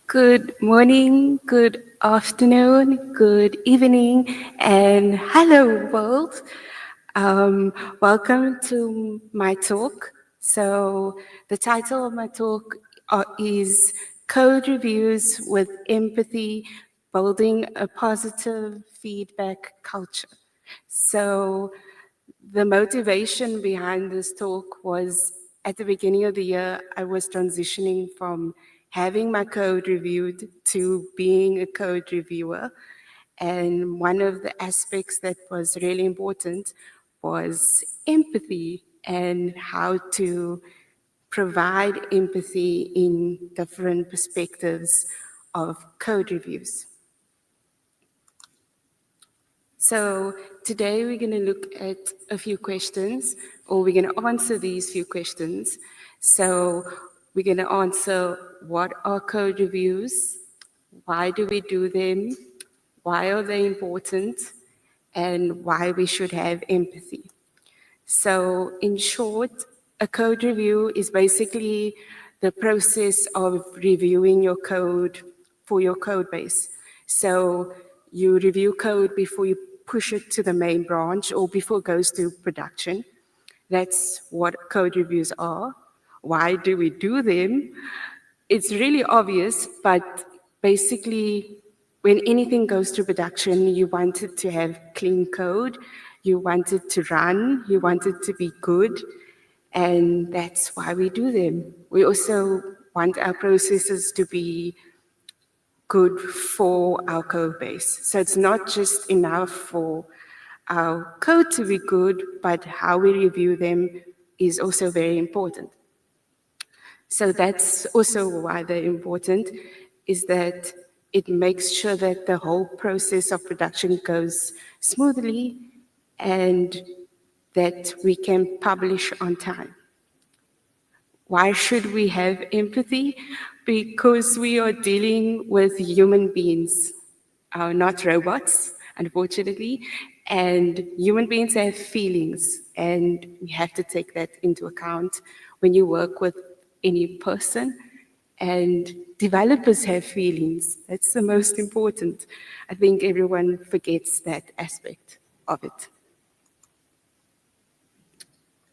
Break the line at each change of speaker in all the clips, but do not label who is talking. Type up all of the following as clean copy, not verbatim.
Good morning, good afternoon, good evening, and hello, world. Welcome to my talk. So, the title of my talk is Code Reviews with Empathy Building a Positive Feedback Culture. So, the motivation behind this talk was at the beginning of the year, I was transitioning from having my code reviewed to being a code reviewer. And one of the aspects that was really important was empathy and how to provide empathy in different perspectives of code reviews. So today we're going to look at a few questions, or we're going to answer these few questions. So we're going to answer, what are code reviews? Why do we do them? Why are they important? And why we should have empathy. So in short, a code review is basically the process of reviewing your code for your code base. So you review code before you push it to the main branch or before it goes to production. That's what code reviews are. Why do we do them? It's really obvious, but basically, when anything goes to production, you want it to have clean code, you want it to run, you want it to be good, and that's why we do them. We also want our processes to be good for our code base. So it's not just enough for our code to be good, but how we review them is also very important. So that's also why they're important, is that it makes sure that the whole process of production goes smoothly and that we can publish on time. Why should we have empathy? Because we are dealing with human beings, not robots, unfortunately, and human beings have feelings, and we have to take that into account when you work with any person. And developers have feelings. That's the most important. I think everyone forgets that aspect of it.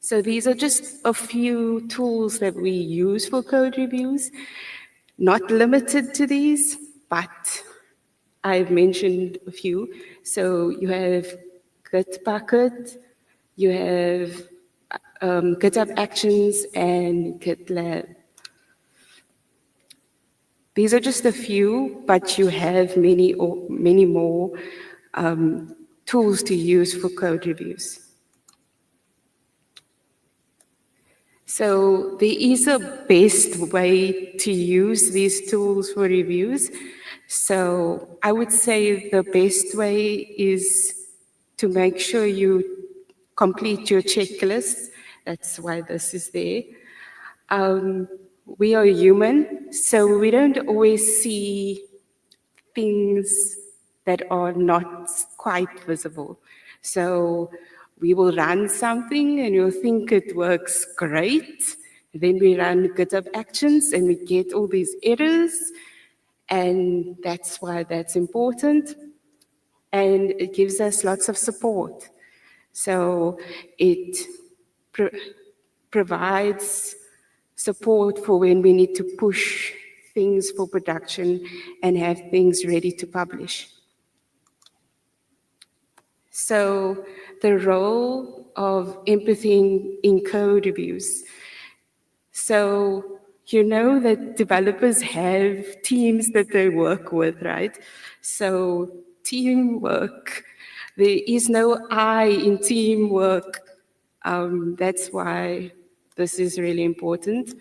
So these are just a few tools that we use for code reviews, not limited to these, but I've mentioned a few. So you have Git you have GitHub Actions and GitLab. These are just a few, but you have many more tools to use for code reviews. So there is a best way to use these tools for reviews. So I would say the best way is to make sure you complete your checklist. That's why this is there. We are human, so we don't always see things that are not quite visible. So we will run something and you'll think it works great. Then we run GitHub Actions and we get all these errors. And that's why that's important. And it gives us lots of support. So it provides support for when we need to push things for production and have things ready to publish. So the role of empathy in code reviews. So you know that developers have teams that they work with, right? So teamwork, there is no I in teamwork. That's why this is really important.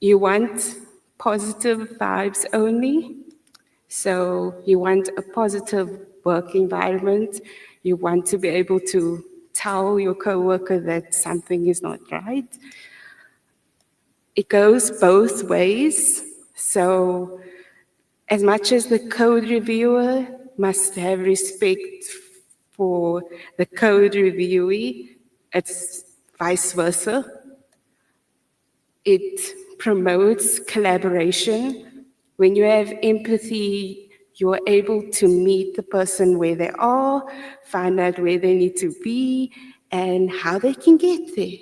You want positive vibes only. So you want a positive work environment. You want to be able to tell your coworker that something is not right. It goes both ways. So as much as the code reviewer must have respect for the code reviewee, it's vice versa. It promotes collaboration. When you have empathy, you're able to meet the person where they are, find out where they need to be, and how they can get there.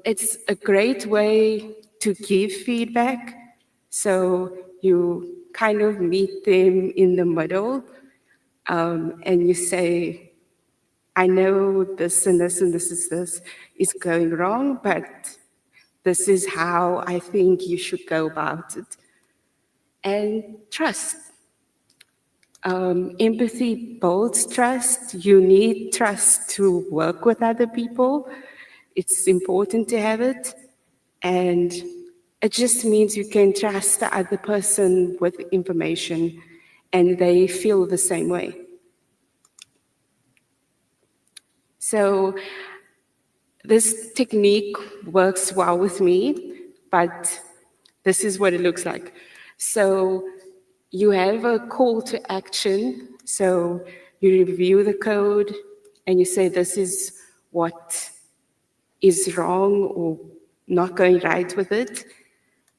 It's a great way to give feedback. So you kind of meet them in the middle, and you say, I know this and this and this is going wrong, but this is how I think you should go about it. And trust. Empathy builds trust. You need trust to work with other people. It's important to have it. And it just means you can trust the other person with information and they feel the same way. So this technique works well with me, but this is what it looks like. So you have a call to action. So you review the code and you say, this is what is wrong or not going right with it.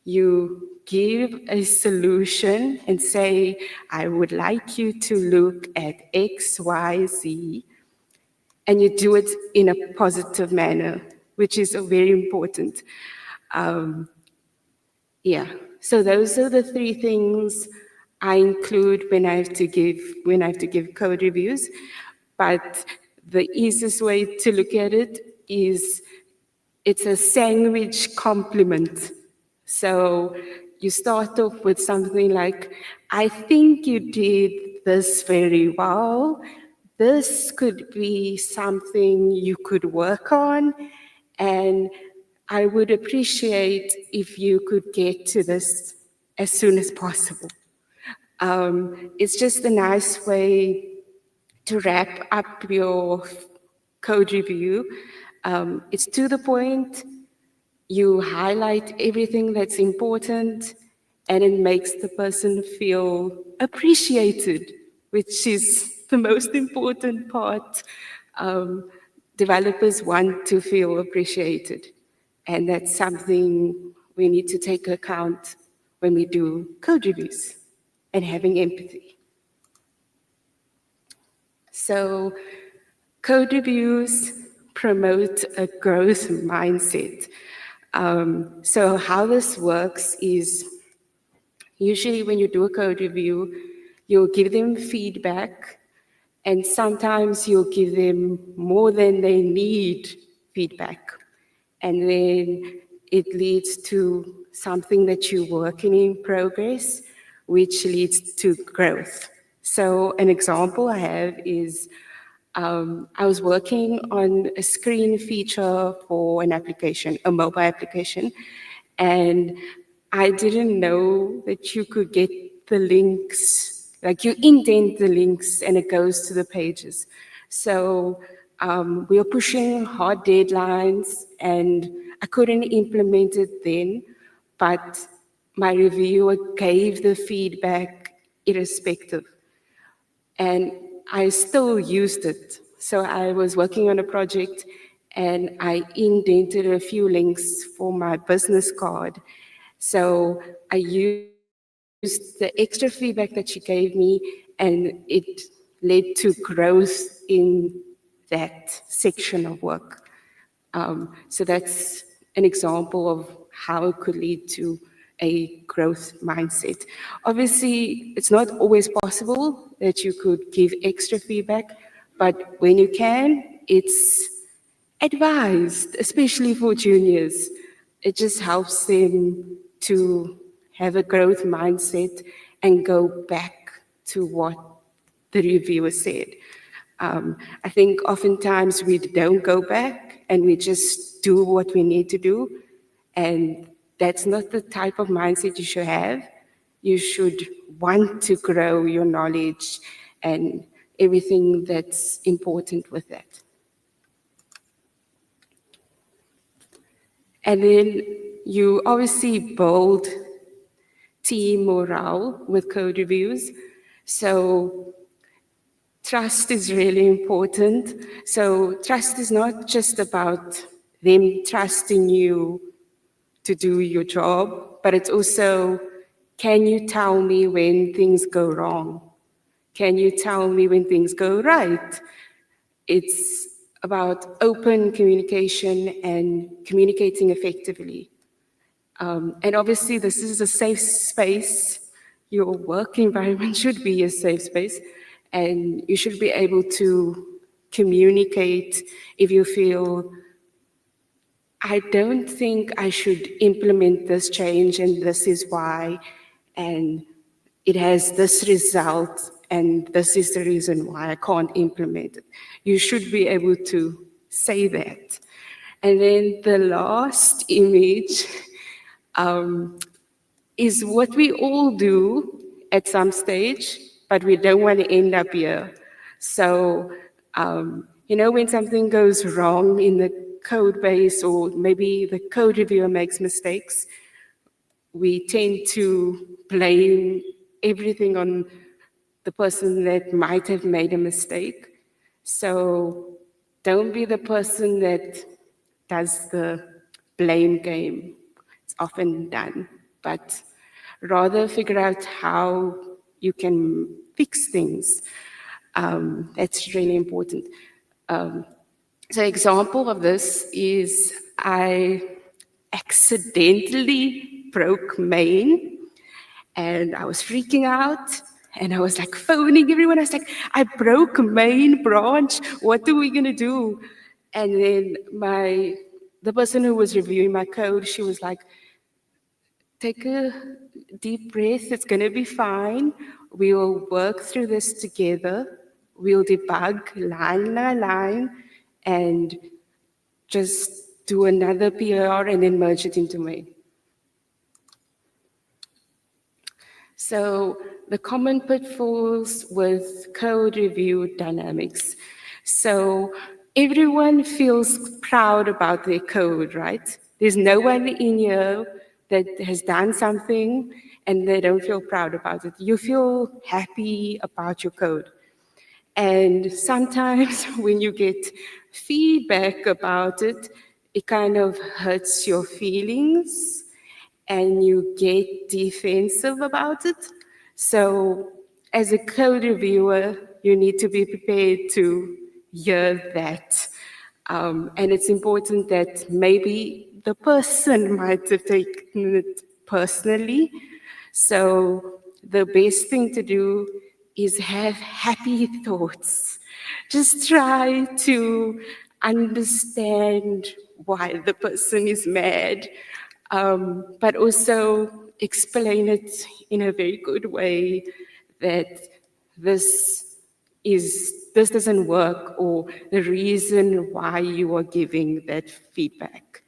You give a solution and say, I would like you to look at X, Y, Z, and you do it in a positive manner, which is very important. Yeah, so those are the three things I include when I have to give code reviews. But the easiest way to look at it is it's a sandwich compliment. So you start off with something like, I think you did this very well. This could be something you could work on, and I would appreciate if you could get to this as soon as possible. It's just a nice way to wrap up your code review. It's to the point, you highlight everything that's important, and it makes the person feel appreciated, which is the most important part. Developers want to feel appreciated, and that's something we need to take account when we do code reviews and having empathy. So code reviews promote a growth mindset. So how this works is usually when you do a code review, you'll give them feedback, and sometimes you'll give them more than they need feedback. And then it leads to something that you're working in progress, which leads to growth. So an example I have is I was working on a screen feature for an application, a mobile application, and I didn't know that you could get the links, like you indent the links and it goes to the pages. So we were pushing hard deadlines and I couldn't implement it then, but my reviewer gave the feedback irrespective. And I still used it. So I was working on a project and I indented a few links for my business card. So I used the extra feedback that she gave me, and it led to growth in that section of work. So that's an example of how it could lead to a growth mindset. Obviously, it's not always possible that you could give extra feedback, but when you can, it's advised, especially for juniors. It just helps them to have a growth mindset and go back to what the reviewer said. I think oftentimes we don't go back and we just do what we need to do, and that's not the type of mindset you should have. You should want to grow your knowledge and everything that's important with that. And then you obviously build team morale with code reviews. So trust is really important. So trust is not just about them trusting you to do your job, but it's also Can you tell me when things go wrong? Can you tell me when things go right? It's about open communication and communicating effectively. And obviously, this is a safe space. Your work environment should be a safe space, and you should be able to communicate if you feel, I don't think I should implement this change, and this is why, and it has this result, and this is the reason why I can't implement it. You should be able to say that. And then the last image is what we all do at some stage, but we don't want to end up here. So, when something goes wrong in the code base, or maybe the code reviewer makes mistakes, we tend to blame everything on the person that might have made a mistake. So don't be the person that does the blame game. It's often done, but rather figure out how you can fix things. That's really important. So example of this is I accidentally broke main and I was freaking out and I was like phoning everyone. I was like, I broke main branch. What are we going to do? And then the person who was reviewing my code, she was like, take a deep breath. It's going to be fine. We will work through this together. We'll debug line by line and just do another PR and then merge it into main. So the common pitfalls with code review dynamics. So everyone feels proud about their code, right? There's no one in here that has done something and they don't feel proud about it. You feel happy about your code. And sometimes when you get feedback about it, it kind of hurts your feelings and you get defensive about it. So as a code reviewer, you need to be prepared to hear that. And it's important that maybe the person might have taken it personally. So the best thing to do is have happy thoughts. Just try to understand why the person is mad, but also explain it in a very good way that this doesn't work, or the reason why you are giving that feedback.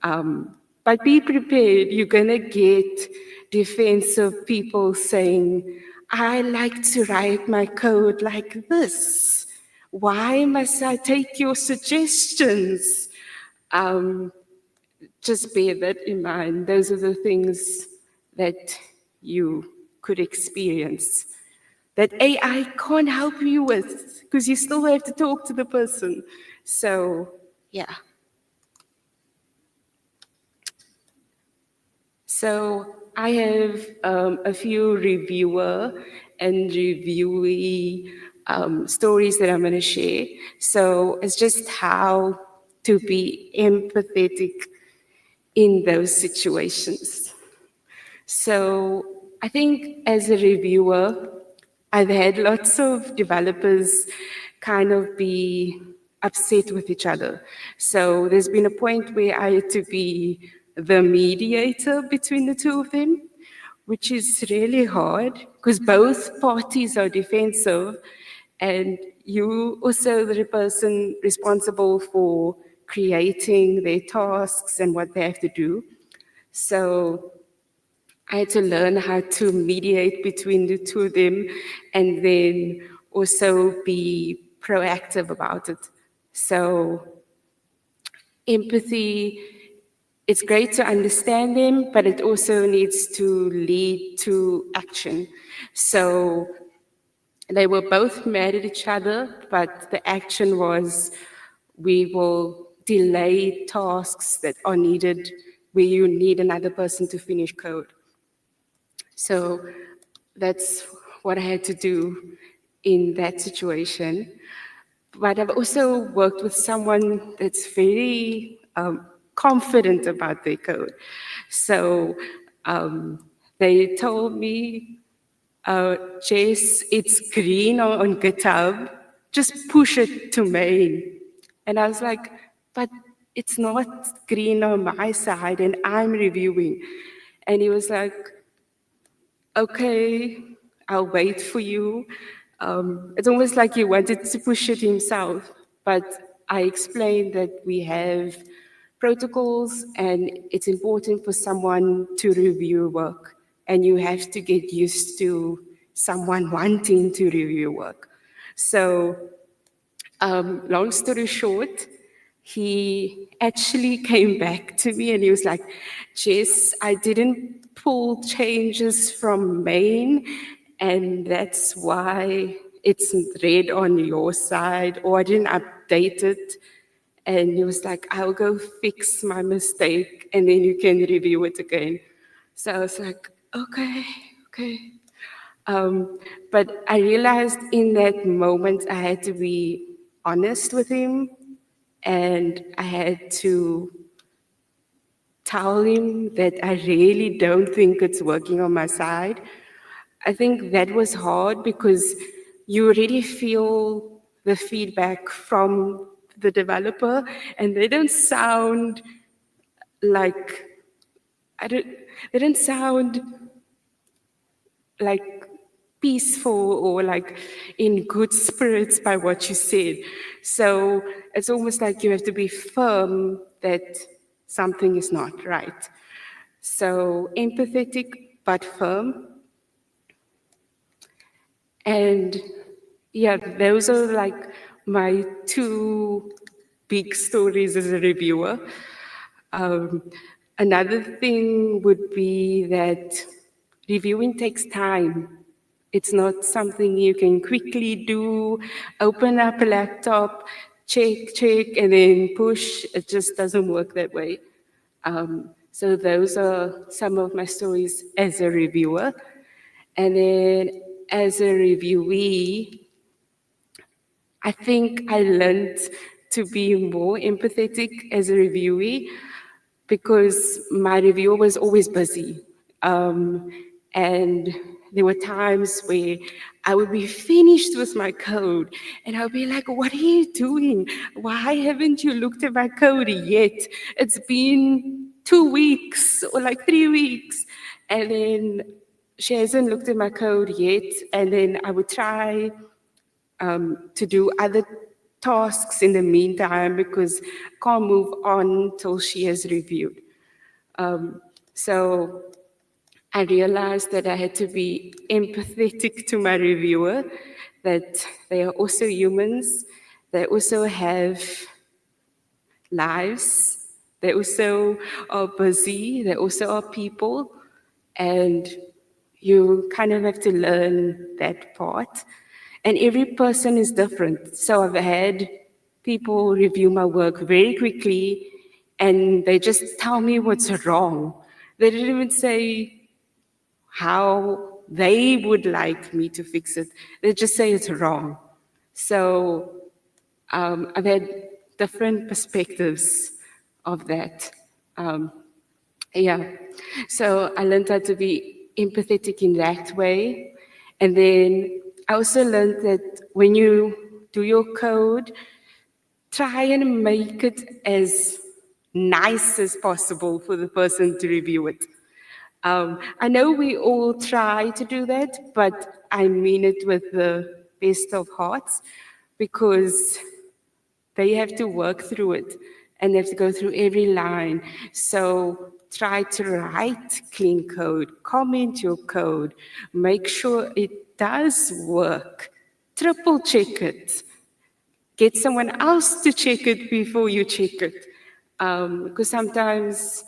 But be prepared, you're gonna get defensive people saying, I like to write my code like this. Why must I take your suggestions? Just bear that in mind. Those are the things that you could experience that AI can't help you with, because you still have to talk to the person. So, yeah. So I have a few reviewer and reviewee stories that I'm going to share. So it's just how to be empathetic in those situations. So I think as a reviewer, I've had lots of developers kind of be upset with each other. So there's been a point where I had to be the mediator between the two of them, which is really hard because both parties are defensive and you also the person responsible for creating their tasks and what they have to do. So I had to learn how to mediate between the two of them and then also be proactive about it. So empathy, it's great to understand them, but it also needs to lead to action. So they were both mad at each other, but the action was we will delay tasks that are needed where you need another person to finish code. So that's what I had to do in that situation. But I've also worked with someone that's very confident about their code. So they told me, Jess, it's green on GitHub, just push it to main. And I was like, but it's not green on my side and I'm reviewing. And he was like, okay, I'll wait for you. It's almost like he wanted to push it himself, but I explained that we have protocols and it's important for someone to review work, and you have to get used to someone wanting to review work. So long story short, he actually came back to me and he was like, Jess, I didn't pull changes from main, and that's why it's red on your side, or I didn't update it. And he was like, I'll go fix my mistake and then you can review it again. So I was like, okay, okay. But I realized in that moment I had to be honest with him and I had to tell him that I really don't think it's working on my side. I think that was hard because you already feel the feedback from the developer and they don't sound like, I don't, they don't sound like peaceful or like in good spirits by what you said. So it's almost like you have to be firm that something is not right. So empathetic but firm. And yeah, those are like my two big stories as a reviewer. Um, Another thing would be that reviewing takes time. It's not something you can quickly do, open up a laptop, check, and then push. It just doesn't work that way. So those are some of my stories as a reviewer. And then as a reviewee, I think I learned to be more empathetic as a reviewee because my reviewer was always busy. And there were times where I would be finished with my code and I'll be like, what are you doing? Why haven't you looked at my code yet? It's been 2 weeks or like 3 weeks. And then she hasn't looked at my code yet. And then I would try to do other tasks in the meantime because I can't move on till she has reviewed. So I realized that I had to be empathetic to my reviewer, that they are also humans, they also have lives, they also are busy, they also are people, and you kind of have to learn that part. And every person is different. So I've had people review my work very quickly and they just tell me what's wrong. They didn't even say how they would like me to fix it. They just say it's wrong. So I've had different perspectives of that. Um, yeah. So I learned how to be empathetic in that way. And then I also learned that when you do your code, try and make it as nice as possible for the person to review it. I know we all try to do that, but I mean it with the best of hearts because they have to work through it and they have to go through every line. So try to write clean code, comment your code, make sure it does work, triple check it, get someone else to check it before you check it. Because sometimes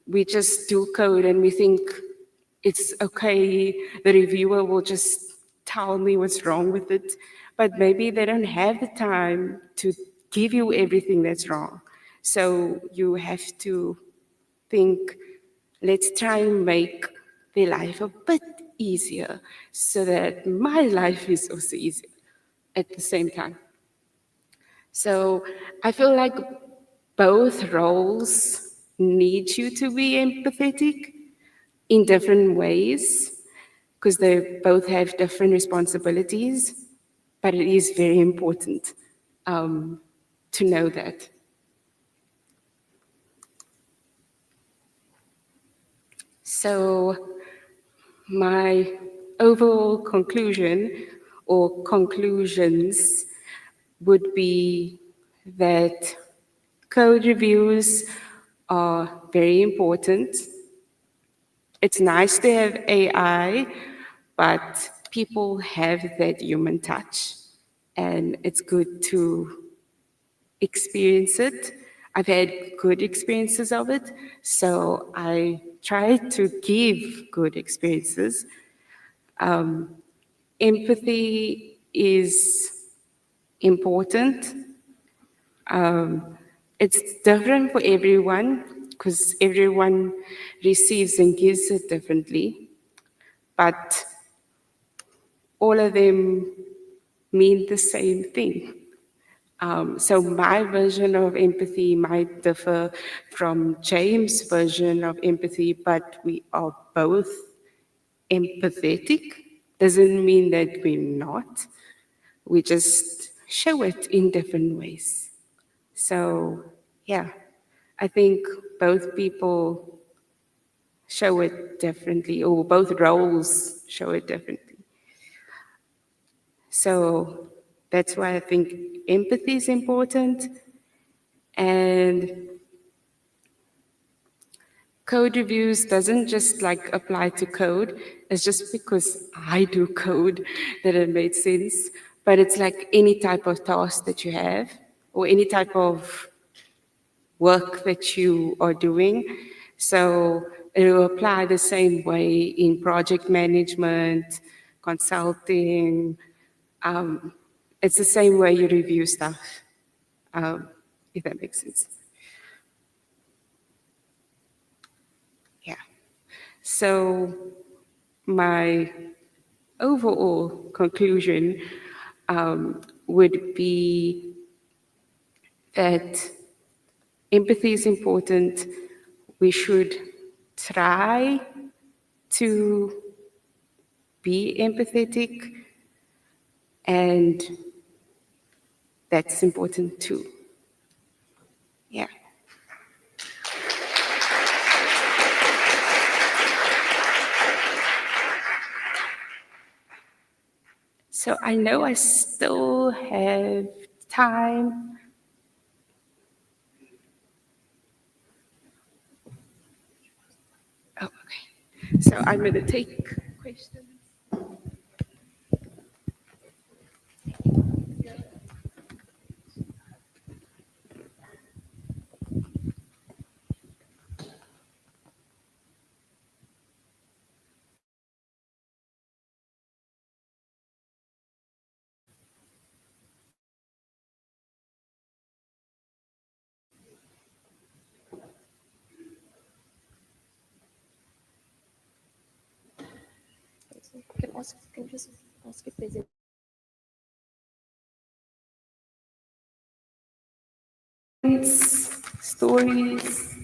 we just do code and we think it's okay, the reviewer will just tell me what's wrong with it, but maybe they don't have the time to give you everything that's wrong. So you have to think, let's try and make their life a bit easier so that my life is also easier at the same time. So I feel like both roles need you to be empathetic in different ways because they both have different responsibilities, but it is very important to know that. So my overall conclusion or conclusions would be that code reviews are very important. It's nice to have AI, but people have that human touch, and it's good to experience it. I've had good experiences of it, so I try to give good experiences. Empathy is important. It's different for everyone because everyone receives and gives it differently, but all of them mean the same thing. So my version of empathy might differ from James' version of empathy, but we are both empathetic. Doesn't mean that we're not. We just show it in different ways. So yeah, I think both people show it differently, or both roles show it differently. So that's why I think empathy is important. And code reviews doesn't just like apply to code. It's just because I do code that it made sense. But it's like any type of task that you have or any type of work that you are doing. So it will apply the same way in project management, consulting. It's the same way you review stuff, if that makes sense. Yeah. So my overall conclusion would be that empathy is important. We should try to be empathetic, and that's important too. Yeah. So I know I still have time. Oh, okay. So I'm going to take questions.
Can just ask if there's
Stories.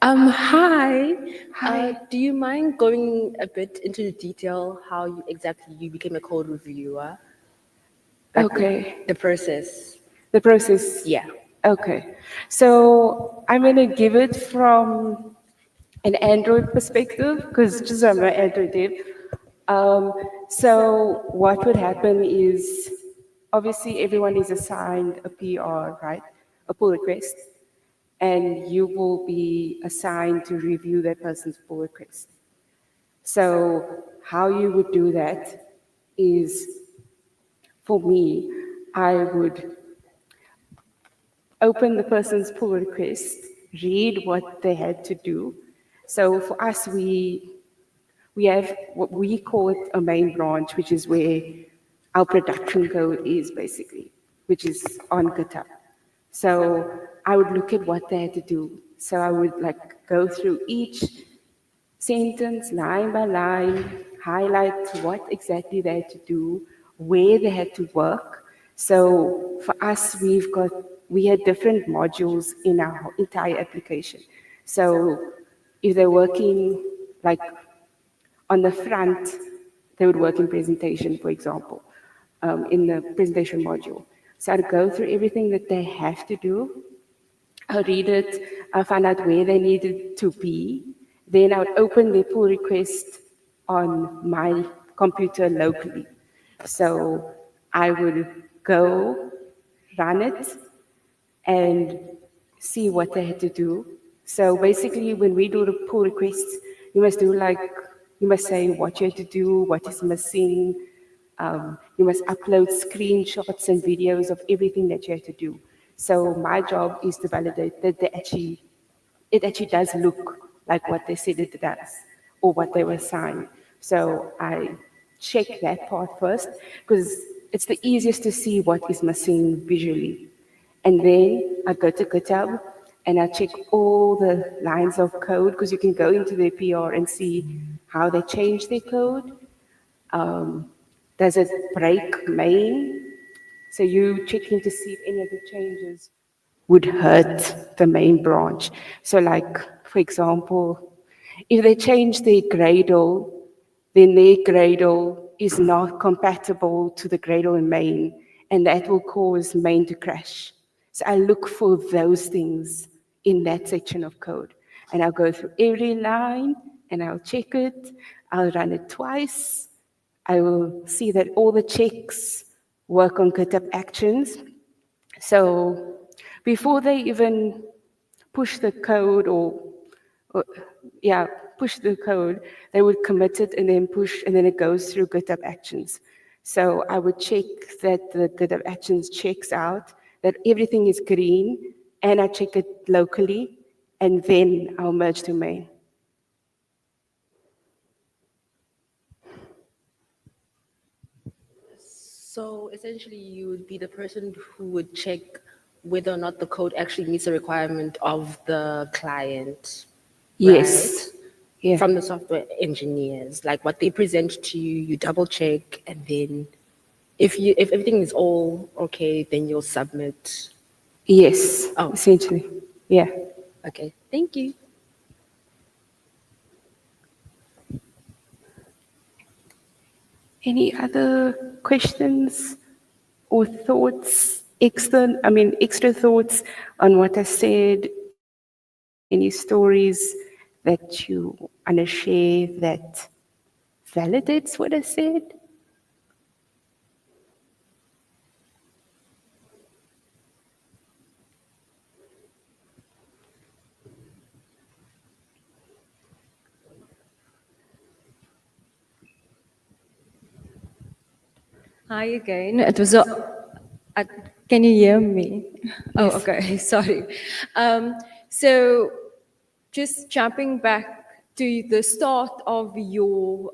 Hi.
Hi.
Do you mind going a bit into the detail how you exactly you became a code reviewer? Like
Okay.
the process.
The process.
Yeah.
Okay. So I'm going to give it from an Android perspective because just I'm an Android dev. So what would happen is obviously everyone is assigned a PR, right? A pull request. And you will be assigned to review that person's pull request. So how you would do that is, for me, I would open the person's pull request, read what they had to do. So for us, we have what we call it a main branch, which is where our production code is basically, which is on GitHub. So I would look at what they had to do. So I would like go through each sentence line by line, highlight what exactly they had to do, where they had to work. So for us, we had different modules in our entire application. So if they're working like on the front, they would work in presentation, for example, in the presentation module. So I'd go through everything that they have to do. I'll read it, I'll find out where they needed to be. Then I would open their pull request on my computer locally. So I would go, run it, and see what they had to do. So basically, when we do the pull requests, you must do like, you must say what you had to do, what is missing. You must upload screenshots and videos of everything that you have to do. So my job is to validate that it actually does look like what they said it does or what they were assigned. So I check that part first because it's the easiest to see what is missing visually. And then I go to GitHub and I check all the lines of code because you can go into their PR and see how they change their code. Um, does it break main? So you check in to see if any of the changes would hurt the main branch. So like, for example, if they change their Gradle, then their Gradle is not compatible to the Gradle in main, and that will cause main to crash. So I look for those things in that section of code. And I'll go through every line and I'll check it. I'll run it twice. I will see that all the checks work on GitHub Actions. So before they even push the code or yeah, push the code, they would commit it and then push, and then it goes through GitHub Actions. So I would check that the GitHub Actions checks out, that everything is green, and I check it locally, and then I'll merge to main.
So essentially, you would be the person who would check whether or not the code actually meets the requirement of the client, right?
Yes. Yeah.
From the software engineers, like what they present to you, you double check, and then if everything is all okay, then you'll submit.
Yes,
Oh,
essentially. Yeah.
okay. Thank you.
Any other questions or thoughts, extra thoughts on what I said? Any stories that you want to share that validates what I said?
Hi again. It was a can you hear me? Oh,
Yes.
okay. Sorry. So, just jumping back to the start of your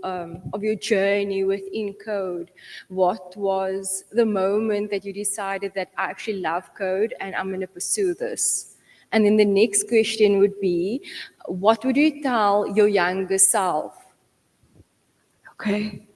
journey within code, what was the moment that you decided that I actually love code and I'm going to pursue this? And then the next question would be, what would you tell your younger self?
Okay.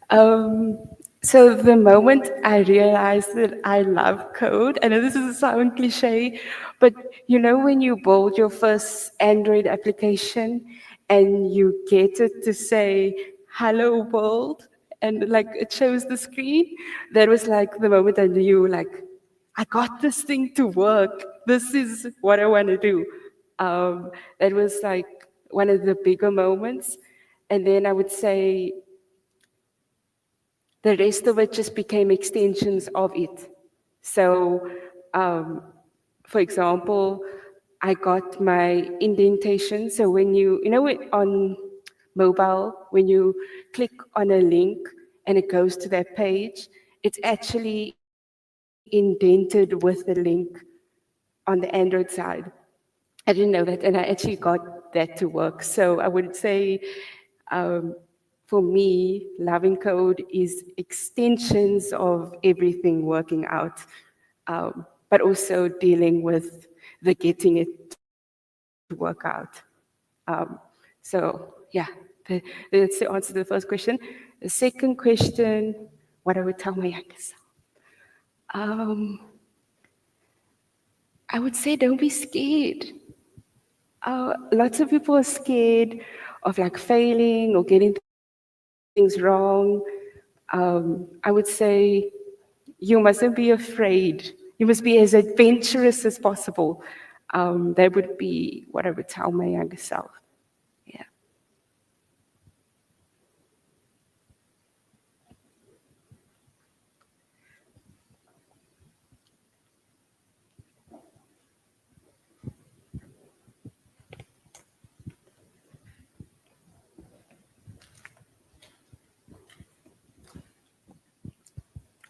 Um, so the moment I realized that I love code, I know this is a sound cliche, but you know when you build your first Android application and you get it to say "Hello World" and like it shows the screen, that was like the moment I knew like I got this thing to work. This is what I want to do. That was like one of the bigger moments. And then I would say the rest of it just became extensions of it. So, um, for example, I got my indentation. So when on mobile, when you click on a link and it goes to that page, it's actually indented with the link on the Android side. I didn't know that, and I actually got that to work. So I would say, um, for me, loving code is extensions of everything working out, but also dealing with the getting it to work out. So yeah, that's the answer to the first question. The second question, what I would tell my younger self. I would say don't be scared. Lots of people are scared of like failing or getting things wrong. I would say you mustn't be afraid. You must be as adventurous as possible. That would be what I would tell my younger self. Yeah.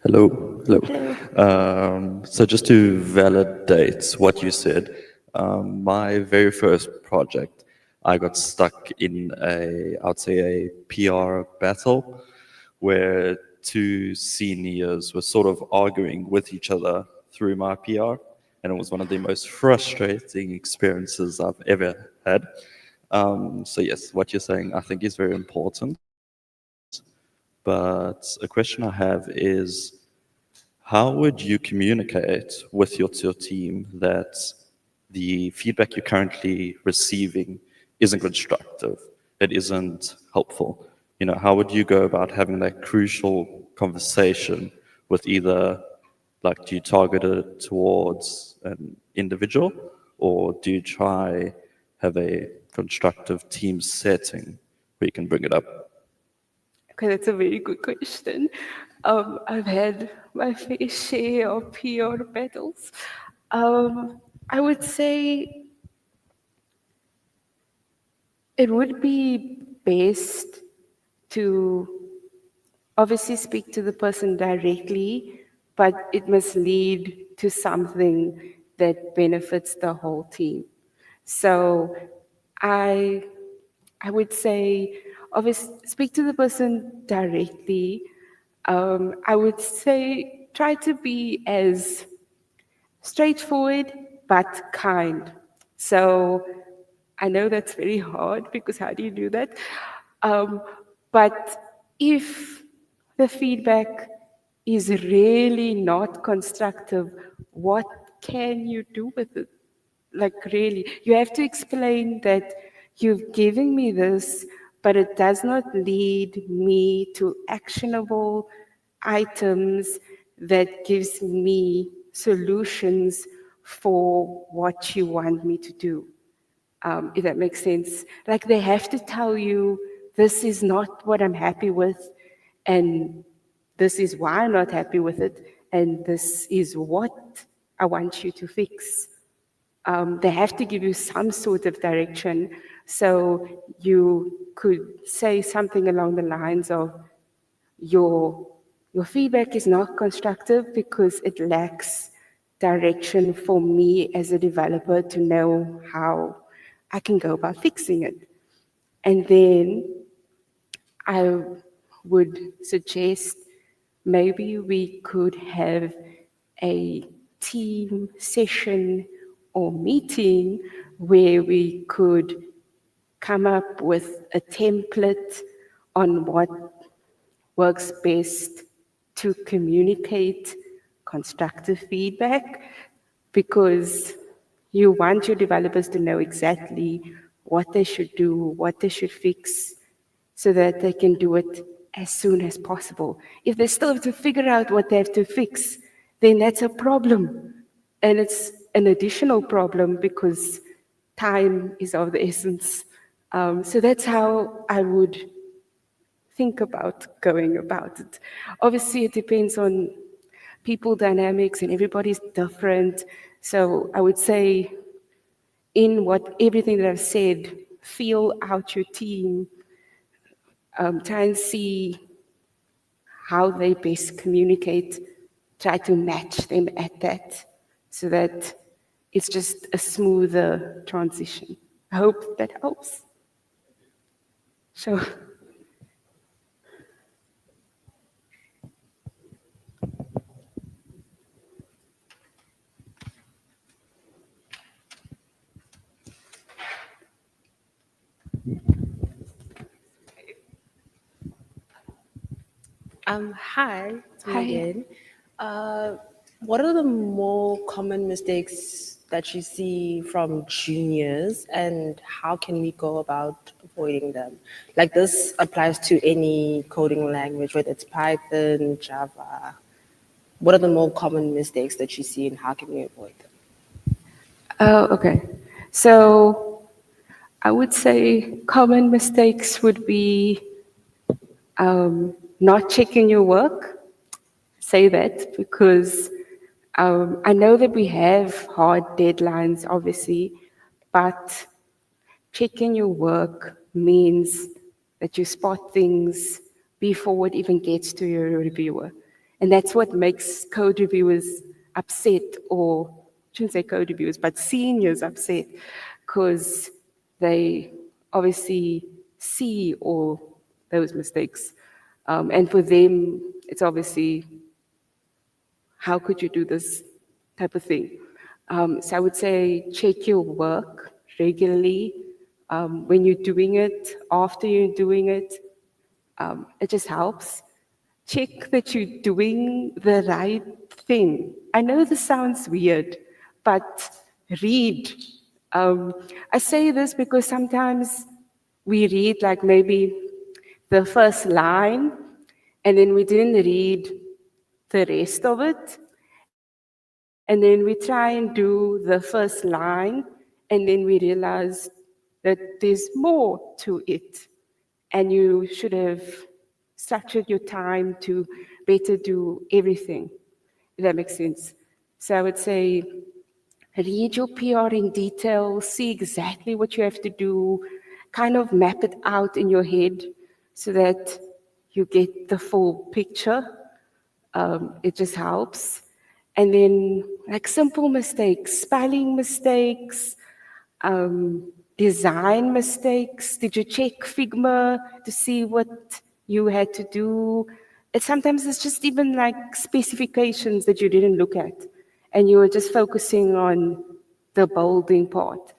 Hello. So just to validate what you said, my very first project, I got stuck in I would say a PR battle where two seniors were sort of arguing with each other through my PR, and it was one of the most frustrating experiences I've ever had. So yes, what you're saying I think is very important. But a question I have is, how would you communicate with your team that the feedback you're currently receiving isn't constructive, it isn't helpful? You know, how would you go about having that crucial conversation with either, like, do you target it towards an individual, or do you try have a constructive team setting where you can bring it up?
Okay, that's a very good question. I've had my fair share of PR battles. I would say it would be best to obviously speak to the person directly, but it must lead to something that benefits the whole team. So I I would say obviously speak to the person directly. I would say try to be as straightforward but kind. So I know that's very hard because how do you do that? Um, but if the feedback is really not constructive, what can you do with it? Like, really, you have to explain that you've given me this, but it does not lead me to actionable items that gives me solutions for what you want me to do. If that makes sense. Like, they have to tell you, this is not what I'm happy with, and this is why I'm not happy with it, and this is what I want you to fix. They have to give you some sort of direction. So you could say something along the lines of, your, your feedback is not constructive because it lacks direction for me as a developer to know how I can go about fixing it. And then I would suggest maybe we could have a team session or meeting where we could come up with a template on what works best to communicate constructive feedback, because you want your developers to know exactly what they should do, what they should fix, so that they can do it as soon as possible. If they still have to figure out what they have to fix, then that's a problem. And it's an additional problem because time is of the essence. So that's how I would think about going about it. Obviously, it depends on people dynamics and everybody's different. So I would say, in what everything that I've said, feel out your team, try and see how they best communicate, try to match them at that so that it's just a smoother transition. I hope that helps. So,
Hi, it's me
Hi.
again. Uh, what are the more common mistakes that you see from juniors, and how can we go about avoiding them? Like this applies to any coding language, whether it's Python, Java. What are the more common mistakes that you see, and how can we avoid them?
Oh, okay. So I would say common mistakes would be not checking your work. Say that because I know that we have hard deadlines, obviously, but checking your work means that you spot things before it even gets to your reviewer. And that's what makes code reviewers upset, or I shouldn't say code reviewers, but seniors upset, because they obviously see all those mistakes. And for them, it's obviously, how could you do this type of thing? So I would say check your work regularly. When you're doing it, after you're doing it, it just helps. Check that you're doing the right thing. I know this sounds weird, but read. I say this because sometimes we read like maybe the first line, and then we didn't read the rest of it. And then we try and do the first line, and then we realize that there's more to it. And you should have structured your time to better do everything, if that makes sense. So I would say read your PR in detail, see exactly what you have to do, kind of map it out in your head so that you get the full picture. It just helps. And then, like simple mistakes, spelling mistakes, design mistakes. Did you check Figma to see what you had to do? Sometimes it's just even like specifications that you didn't look at, and you were just focusing on the bolding part.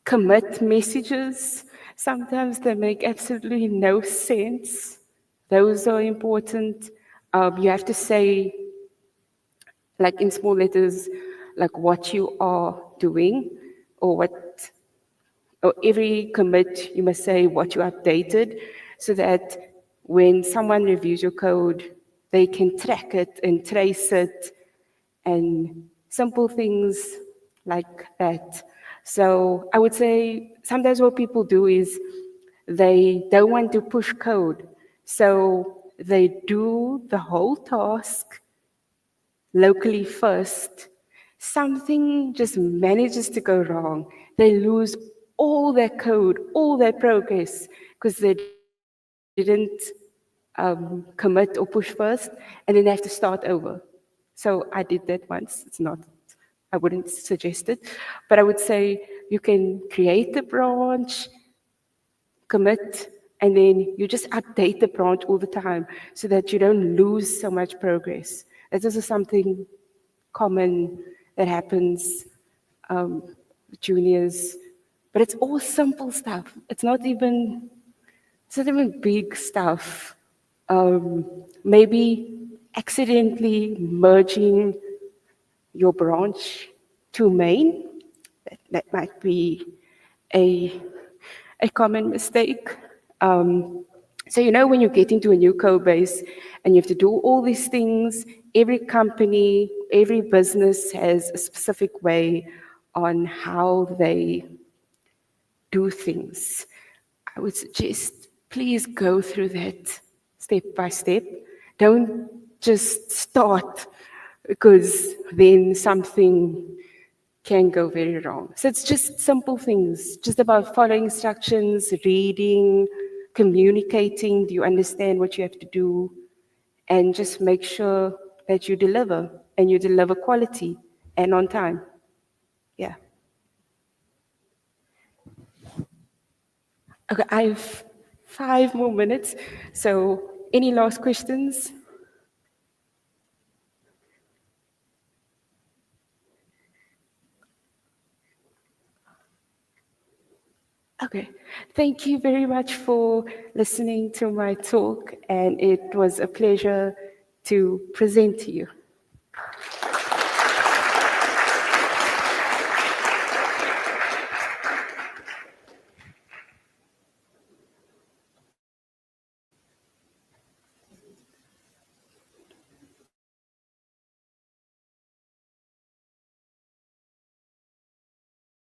Commit messages, sometimes they make absolutely no sense. Those are important. You have to say, like in small letters, like what you are doing, or what, or every commit, you must say what you updated, so that when someone reviews your code, they can track it and trace it, and simple things like that. So I would say sometimes what people do is they don't want to push code. So they do the whole task locally first. Something just manages to go wrong. They lose all their code, all their progress, because they didn't commit or push first, and then they have to start over. So I did that once. It's not, I wouldn't suggest it, but I would say you can create a branch, commit, and then you just update the branch all the time so that you don't lose so much progress. This is something common that happens with juniors, but it's all simple stuff. It's not even big stuff. Maybe accidentally merging your branch to main. That might be a, a common mistake. So, when you get into a new code base and you have to do all these things, every company, every business has a specific way on how they do things. I would suggest please go through that step by step. Don't just start, because then something can go very wrong. So it's just simple things, just about following instructions, reading, communicating. Do you understand what you have to do? And just make sure that you deliver, and you deliver quality and on time. Yeah. Okay, I have 5 more minutes. So, any last questions? Okay. Thank you very much for listening to my talk, and it was a pleasure to present to you.